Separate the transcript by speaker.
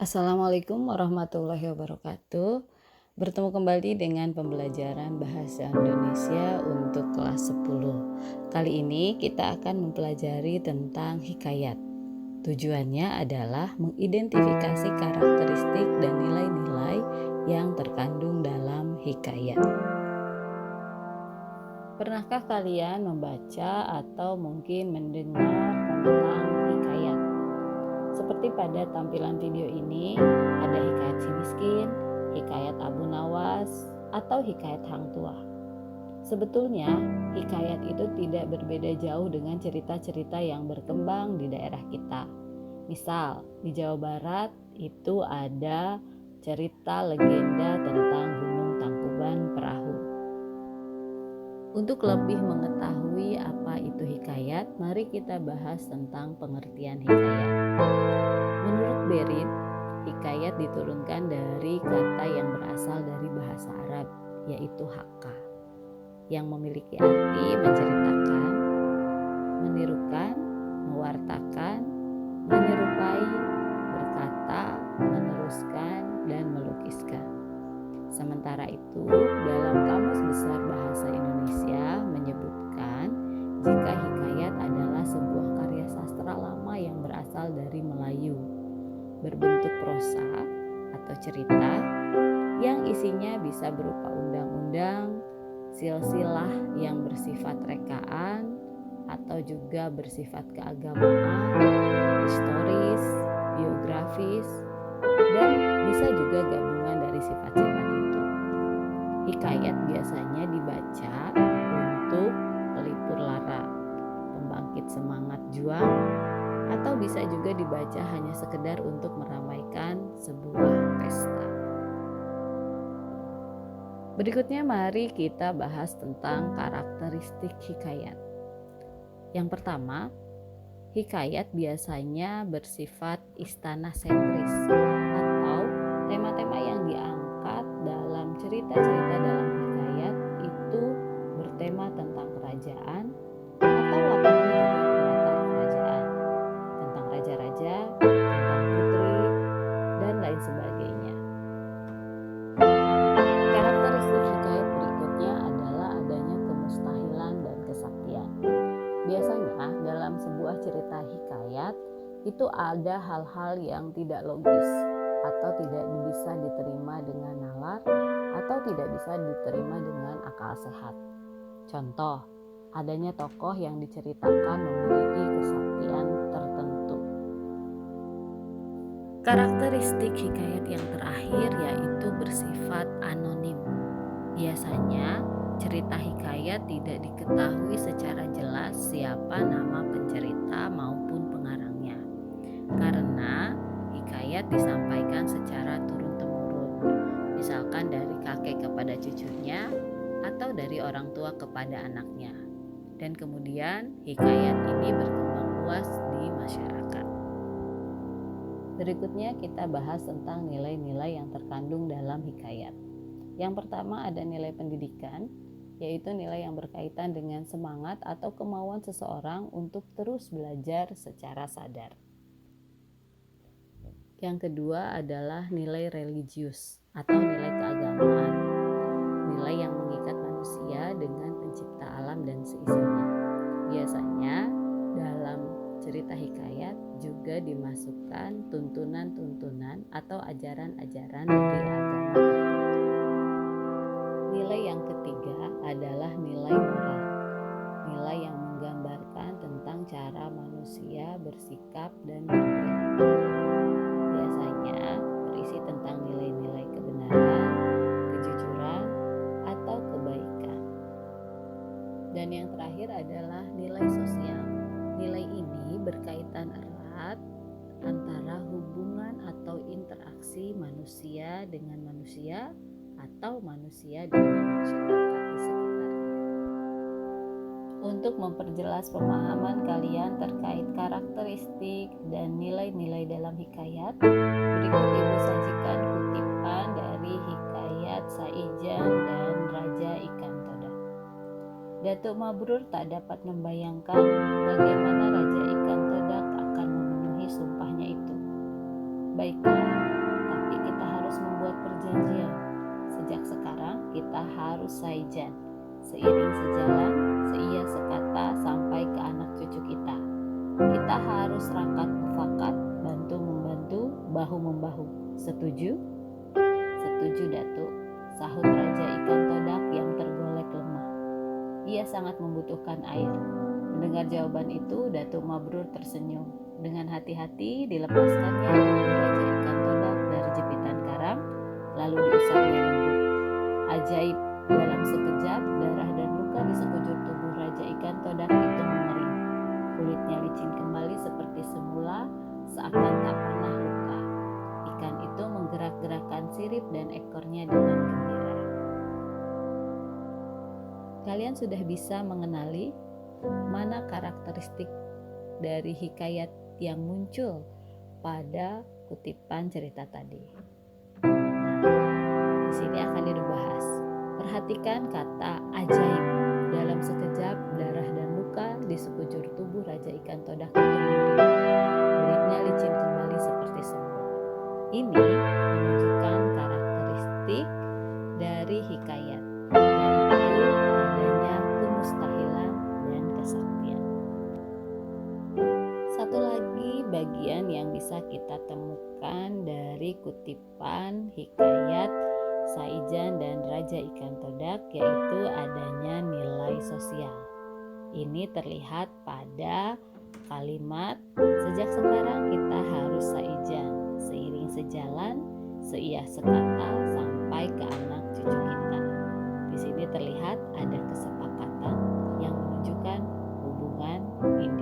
Speaker 1: Assalamualaikum warahmatullahi wabarakatuh. Bertemu kembali dengan pembelajaran bahasa Indonesia untuk kelas 10. Kali ini kita akan mempelajari tentang hikayat. Tujuannya adalah mengidentifikasi karakteristik dan nilai-nilai yang terkandung dalam hikayat. Pernahkah kalian membaca atau mungkin mendengar tentang hikayat? Seperti pada tampilan video ini, ada hikayat si miskin, hikayat Abu Nawas, atau hikayat Hang Tuah. Sebetulnya, hikayat itu tidak berbeda jauh dengan cerita-cerita yang berkembang di daerah kita. Misal, di Jawa Barat itu ada cerita legenda tentang Gunung Tangkuban Perahu. Untuk lebih mengetahui apa itu hikayat, mari kita bahas tentang pengertian hikayat. Menurut Berit, hikayat diturunkan dari kata yang berasal dari bahasa Arab, yaitu haka, yang memiliki arti menceritakan, menirukan, mewartakan, menyerupai, berkata, meneruskan, dan melukiskan. Sementara itu, dalam Kamus Besar Bahasa Indonesia menyebutkan jika hikayat adalah sebuah karya sastra lama yang berasal dari Melayu, berbentuk prosa atau cerita yang isinya bisa berupa undang-undang, silsilah yang bersifat rekaan atau juga bersifat keagamaan, historis, biografis, dan bisa juga gabungan dari sifat-sifat itu. Hikayat biasanya dibaca untuk pelipur lara, pembangkit semangat juang, atau bisa juga dibaca hanya sekedar untuk meramaikan sebuah pesta. Berikutnya mari kita bahas tentang karakteristik hikayat. Yang pertama, hikayat biasanya bersifat istana sentris atau tema-tema yang diangkat dalam cerita-cerita dalam hikayat itu bertema tentang kerajaan atau latarnya juga latar kerajaan, tentang raja-raja, tentang putri, dan lain sebagainya. Karakteristik hikayat berikutnya adalah adanya kemustahilan dan kesaktian. Biasanya dalam sebuah cerita hikayat itu ada hal-hal yang tidak logis atau tidak bisa diterima dengan nalar atau tidak bisa diterima dengan akal sehat. Contoh, adanya tokoh yang diceritakan memiliki kesaktian tertentu. Karakteristik hikayat yang terakhir yaitu bersifat anonim. Biasanya cerita hikayat tidak diketahui secara jelas siapa nama pencerita maupun pengarangnya, karena hikayat disampaikan secara turun-temurun, misalkan dari kakek kepada cucunya atau dari orang tua kepada anaknya, dan kemudian hikayat ini berkembang luas di masyarakat. Berikutnya kita bahas tentang nilai-nilai yang terkandung dalam hikayat. Yang pertama ada nilai pendidikan, yaitu nilai yang berkaitan dengan semangat atau kemauan seseorang untuk terus belajar secara sadar. Yang kedua adalah nilai religius atau nilai keagamaan, nilai yang mengikat manusia dengan pencipta alam dan seisinya. Biasanya dalam cerita hikayat juga dimasukkan tuntunan-tuntunan atau ajaran-ajaran dari agama tertentu. Nilai yang ketiga adalah nilai moral, nilai yang menggambarkan tentang cara manusia bersikap dan berperilaku. Biasanya berisi tentang nilai-nilai kebenaran, kejujuran, atau kebaikan. Dan yang terakhir adalah nilai sosial. Nilai ini berkaitan erat antara hubungan atau interaksi manusia dengan manusia atau manusia dengan masyarakat di sekitarnya. Untuk memperjelas pemahaman kalian terkait karakteristik dan nilai-nilai dalam hikayat, berikut Ibu sajikan kutipan dari hikayat Saijan dan Raja Ikan Todak. Datuk Mabrur tak dapat membayangkan bagaimana Raja Ikan Todak akan memenuhi sumpahnya itu. Baiklah, perjanjian. Sejak sekarang kita harus saijan, seiring sejalan, seia sekata sampai ke anak cucu kita. Kita harus rakat mufakat, bantu membantu, bahu membahu. Setuju? Setuju, Datuk, sahut Raja Ikan Todak yang tergolek lemah. Ia sangat membutuhkan air. Mendengar jawaban itu, Datuk Mabrur tersenyum. Dengan hati-hati dilepaskannya tubuh Raja Ikan Todak dari jepitan karang, lalu diusapnya lembut. Ajaib, dalam sekejap darah dan luka di sekujur tubuh Raja Ikan Todak itu mengering. Kulitnya licin kembali seperti semula, seakan tak pernah luka. Ikan itu menggerak-gerakkan sirip dan ekornya dengan gembira. Kalian sudah bisa mengenali mana karakteristik dari hikayat yang muncul pada kutipan cerita tadi. Di sini akan dibahas. Perhatikan kata ajaib. Dalam sekejap darah dan luka di sekujur tubuh Raja Ikan Todak itu mengering. Kulitnya licin kembali seperti semula. Ini menunjukkan karakteristik dari hikayat, yaitu adanya kemustahilan dan kesaktian. Satu lagi bagian yang bisa kita temukan dari kutipan hikayat Saijan dan Raja Ikan Todak yaitu adanya nilai sosial. Ini terlihat pada kalimat sejak sekarang kita harus saijan, seiring sejalan, seia sekata sampai ke anak cucu kita. Di sini terlihat ada kesepakatan yang menunjukkan hubungan individu